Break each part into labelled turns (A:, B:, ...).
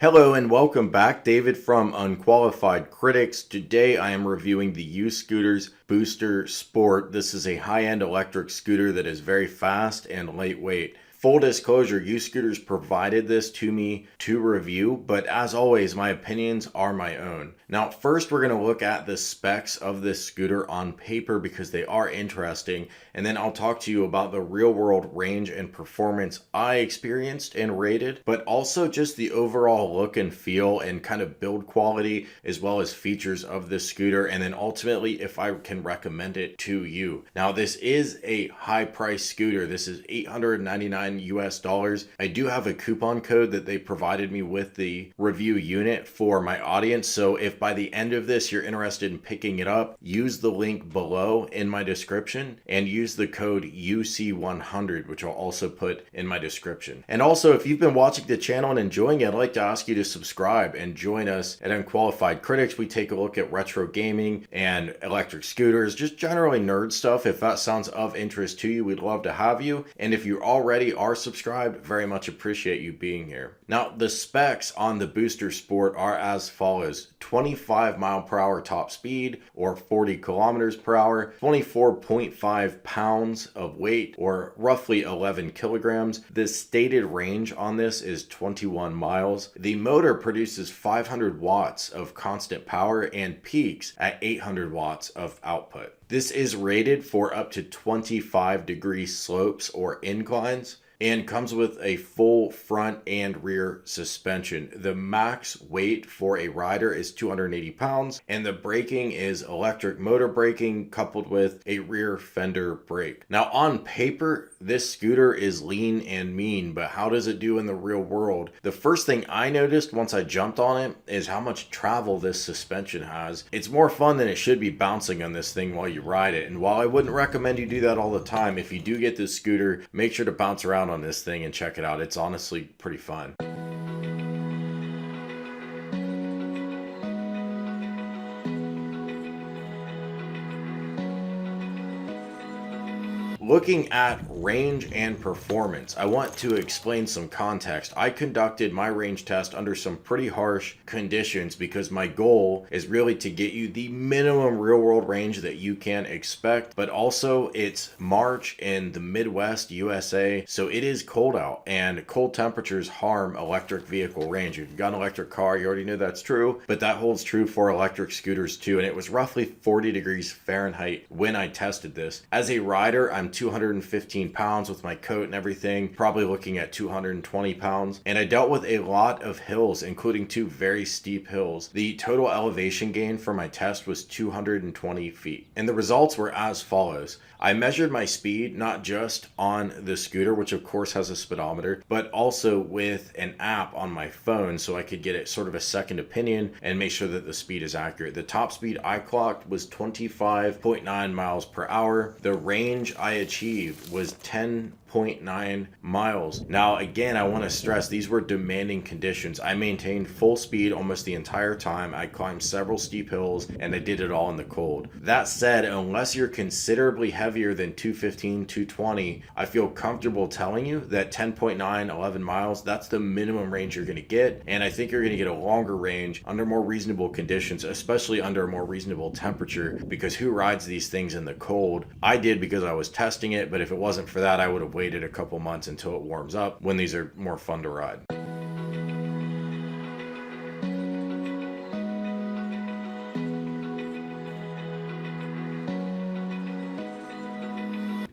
A: Hello and welcome back. David from Unqualified Critics. Today I am reviewing the UScooters Booster Sport. This is a high-end electric scooter that is very fast and lightweight. Full disclosure, UScooters provided this to me to review, but as always, my opinions are my own. Now, first we're going to look at the specs of this scooter on paper because they are interesting, and then I'll talk to you about the real-world range and performance I experienced and rated, but also just the overall look and feel and kind of build quality as well as features of this scooter, and then ultimately if I can recommend it to you. Now, this is a high-priced scooter. This is $899 US. I do have a coupon code that they provided me with the review unit for my audience. So if by the end of this you're interested in picking it up, use the link below in my description and use the code UC100, which I'll also put in my description. And also, if you've been watching the channel and enjoying it, I'd like to ask you to subscribe and join us at Unqualified Critics. We take a look at retro gaming and electric scooters, just generally nerd stuff. If that sounds of interest to you, we'd love to have you. And if you already are subscribed, very much appreciate you being here. Now, the specs on the Booster Sport are as follows: 25 mile per hour top speed or 40 kilometers per hour, 24.5 pounds of weight or roughly 11 kilograms. The stated range on this is 21 miles. The motor produces 500 watts of constant power and peaks at 800 watts of output. This is rated for up to 25-degree slopes or inclines, and comes with a full front and rear suspension. The max weight for a rider is 280 pounds, and the braking is electric motor braking coupled with a rear fender brake. Now, on paper, this scooter is lean and mean, but how does it do in the real world? The first thing I noticed once I jumped on it is how much travel this suspension has. It's more fun than it should be bouncing on this thing while you ride it, and while I wouldn't recommend you do that all the time, if you do get this scooter, make sure to bounce around on this thing and check it out. It's honestly pretty fun. Looking at range and performance, I want to explain some context. I conducted my range test under some pretty harsh conditions because my goal is really to get you the minimum real world range that you can expect, but also it's March in the Midwest USA, so it is cold out and cold temperatures harm electric vehicle range. If you've got an electric car, you already know that's true, but that holds true for electric scooters too, and it was roughly 40 degrees Fahrenheit when I tested this. As a rider, I'm 215 pounds with my coat and everything, probably looking at 220 pounds. And I dealt with a lot of hills, including two very steep hills. The total elevation gain for my test was 220 feet. And the results were as follows. I measured my speed not just on the scooter, which of course has a speedometer, but also with an app on my phone so I could get it sort of a second opinion and make sure that the speed is accurate. The top speed I clocked was 25.9 miles per hour. The range I achieved was 10.9 miles. Now, again, I want to stress these were demanding conditions. I maintained full speed almost the entire time. I climbed several steep hills and I did it all in the cold. That said, unless you're considerably heavier than 215, 220, I feel comfortable telling you that 10.9, 11 miles, that's the minimum range you're going to get. And I think you're going to get a longer range under more reasonable conditions, especially under a more reasonable temperature, because who rides these things in the cold? I did because I was testing it, but if it wasn't for that, I would have waited a couple months until it warms up when these are more fun to ride.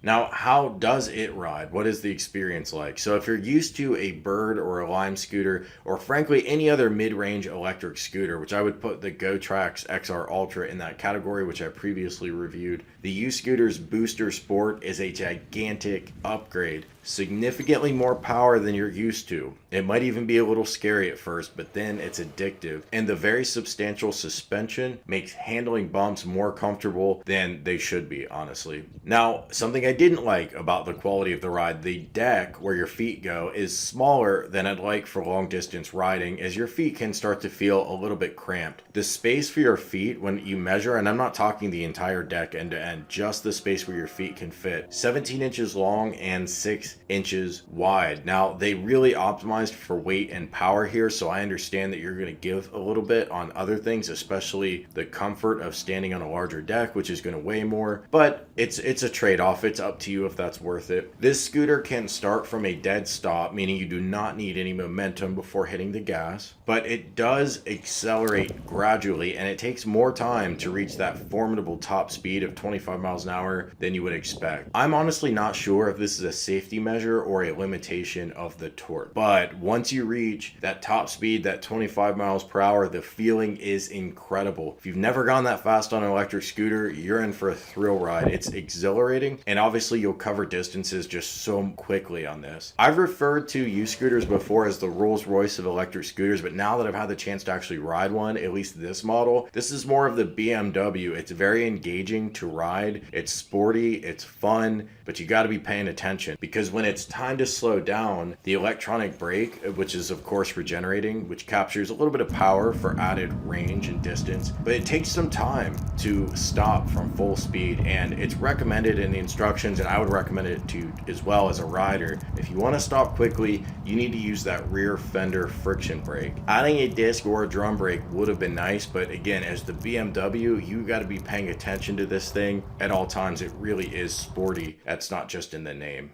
A: Now, how does it ride? What is the experience like? So if you're used to a Bird or a Lime scooter, or frankly any other mid-range electric scooter, which I would put the GoTrax XR Ultra in that category, which I previously reviewed, the UScooters Booster Sport is a gigantic upgrade. Significantly more power than you're used to. It might even be a little scary at first, but then it's addictive. And the very substantial suspension makes handling bumps more comfortable than they should be, honestly. Now, something I didn't like about the quality of the ride, the deck where your feet go is smaller than I'd like for long distance riding, as your feet can start to feel a little bit cramped. The space for your feet when you measure, and I'm not talking the entire deck end to end, just the space where your feet can fit, 17 inches long and 6 inches wide. Now, they really optimized for weight and power here, so I understand that you're going to give a little bit on other things, especially the comfort of standing on a larger deck, which is going to weigh more, but it's a trade-off. It's up to you if that's worth it. This scooter can start from a dead stop, meaning you do not need any momentum before hitting the gas, but it does accelerate gradually, and it takes more time to reach that formidable top speed of 25 miles an hour than you would expect. I'm honestly not sure if this is a safety measure or a limitation of the torque, but once you reach that top speed, that 25 miles per hour, the feeling is incredible. If you've never gone that fast on an electric scooter, you're in for a thrill ride. It's exhilarating, and obviously you'll cover distances just so quickly on this. I've referred to U-scooters before as the Rolls-Royce of electric scooters, but now that I've had the chance to actually ride one, at least this model, this is more of the BMW. It's very engaging to ride. It's sporty, it's fun, but you got to be paying attention, because when it's time to slow down, the electronic brake, which is of course regenerating, which captures a little bit of power for added range and distance, but it takes some time to stop from full speed, and it's recommended in the instructions, and I would recommend it to you as well as a rider. If you want to stop quickly, you need to use that rear fender friction brake. Adding a disc or a drum brake would have been nice, but again, as the BMW, you got to be paying attention to this thing at all times. It really is sporty. That's not just in the name.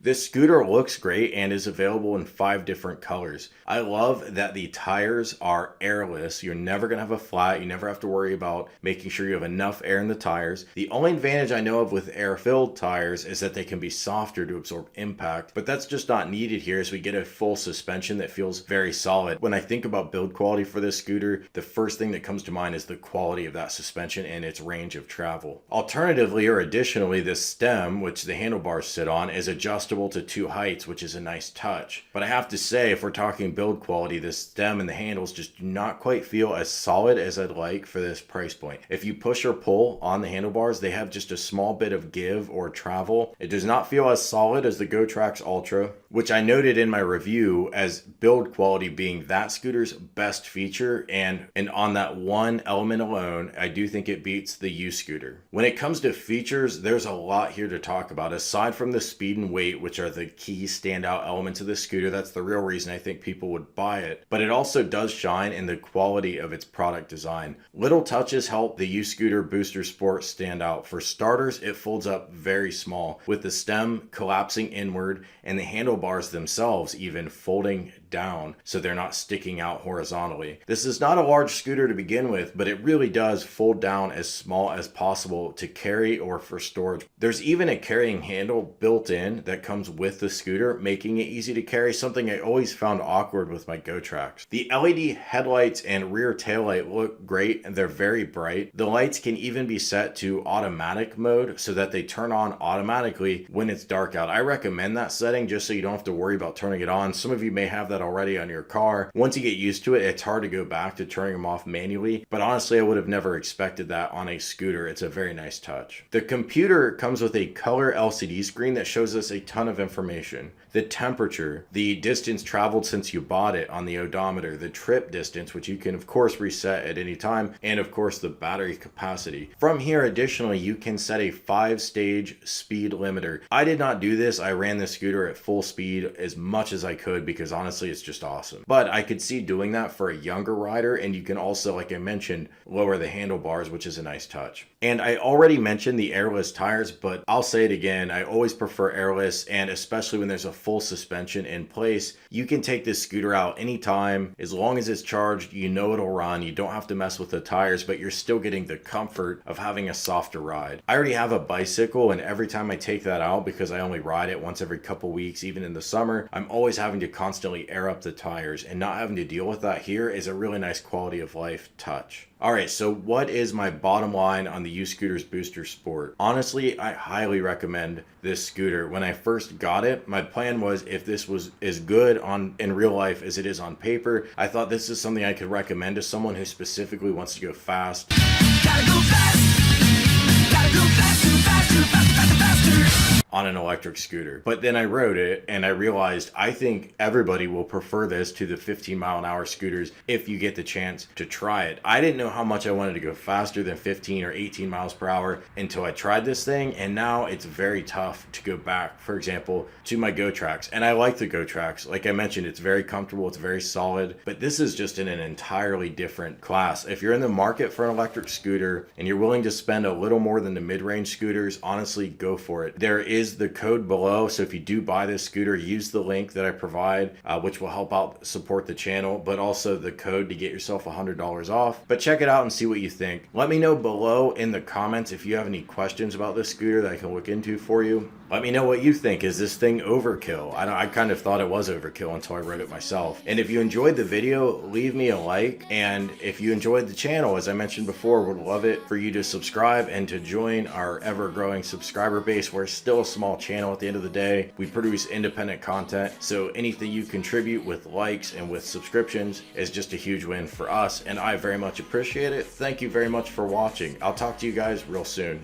A: This scooter looks great and is available in 5 different colors. I love that the tires are airless. You're never going to have a flat. You never have to worry about making sure you have enough air in the tires. The only advantage I know of with air-filled tires is that they can be softer to absorb impact, but that's just not needed here, as we get a full suspension that feels very solid. When I think about build quality for this scooter, the first thing that comes to mind is the quality of that suspension and its range of travel. Alternatively, or additionally, the stem, which the handlebars sit on, is adjustable to 2 heights, which is a nice touch. But I have to say, if we're talking build quality, the stem and the handles just do not quite feel as solid as I'd like for this price point. If you push or pull on the handlebars, they have just a small bit of give or travel. It does not feel as solid as the GoTrax Ultra, which I noted in my review as build quality being that scooter's best feature, and on that one element alone, I do think it beats the U-scooter. When it comes to features, there's a lot here to talk about. Aside from the speed and weight, which are the key standout elements of the scooter, that's the real reason I think people would buy it, but it also does shine in the quality of its product design. Little touches help the UScooters Booster Sport stand out. For starters, it folds up very small, with the stem collapsing inward and the handlebars themselves even folding down so they're not sticking out horizontally. This is not a large scooter to begin with, but it really does fold down as small as possible to carry or for storage. There's even a carrying handle built in that comes with the scooter, making it easy to carry, something I always found awkward with my GoTrax. The LED headlights and rear taillight look great, and they're very bright. The lights can even be set to automatic mode so that they turn on automatically when it's dark out. I recommend that setting just so you don't have to worry about turning it on. Some of you may have that already on your car. Once you get used to it, it's hard to go back to turning them off manually, but honestly, I would have never expected that on a scooter. It's a very nice touch. The computer comes with a color LCD screen that shows us a ton of information. The temperature, the distance traveled since you bought it on the odometer, the trip distance, which you can of course reset at any time, and of course the battery capacity. From here, additionally, you can set a 5-stage speed limiter. I did not do this. I ran the scooter at full speed as much as I could because honestly it's just awesome. But I could see doing that for a younger rider, and you can also, like I mentioned, lower the handlebars, which is a nice touch. And I already mentioned the airless tires, but I'll say it again, I always prefer airless, and especially when there's a full suspension in place. You can take this scooter out anytime. As long as it's charged, you know it'll run. You don't have to mess with the tires, but you're still getting the comfort of having a softer ride. I already have a bicycle, and every time I take that out, because I only ride it once every couple weeks, even in the summer, I'm always having to constantly air up the tires, and not having to deal with that here is a really nice quality of life touch. Alright, so what is my bottom line on the UScooters Booster Sport? Honestly, I highly recommend this scooter. When I first got it, my plan was if this was as good in real life as it is on paper, I thought this is something I could recommend to someone who specifically wants to go fast. Gotta go fast! Gotta go fast, too fast, too fast, faster, faster! on an electric scooter. But then I rode it and I realized I think everybody will prefer this to the 15-mile-an-hour scooters if you get the chance to try it. I didn't know how much I wanted to go faster than 15 or 18 miles per hour until I tried this thing, and now it's very tough to go back, for example, to my Go Tracks. And I like the Go Tracks. Like I mentioned, it's very comfortable, it's very solid, but this is just in an entirely different class. If you're in the market for an electric scooter and you're willing to spend a little more than the mid-range scooters, honestly, go for it. There is the code below, so if you do buy this scooter, use the link that I provide, which will help out support the channel, but also the code to get yourself $100 off. But check it out and see what you think. Let me know below in the comments if you have any questions about this scooter that I can look into for you. Let me know what you think. Is this thing overkill? I kind of thought it was overkill until I read it myself. And if you enjoyed the video, leave me a like. And if you enjoyed the channel, as I mentioned before, would love it for you to subscribe and to join our ever-growing subscriber base. We're still a small channel at the end of the day. We produce independent content, so anything you contribute with likes and with subscriptions is just a huge win for us, and I very much appreciate it. Thank you very much for watching. I'll talk to you guys real soon.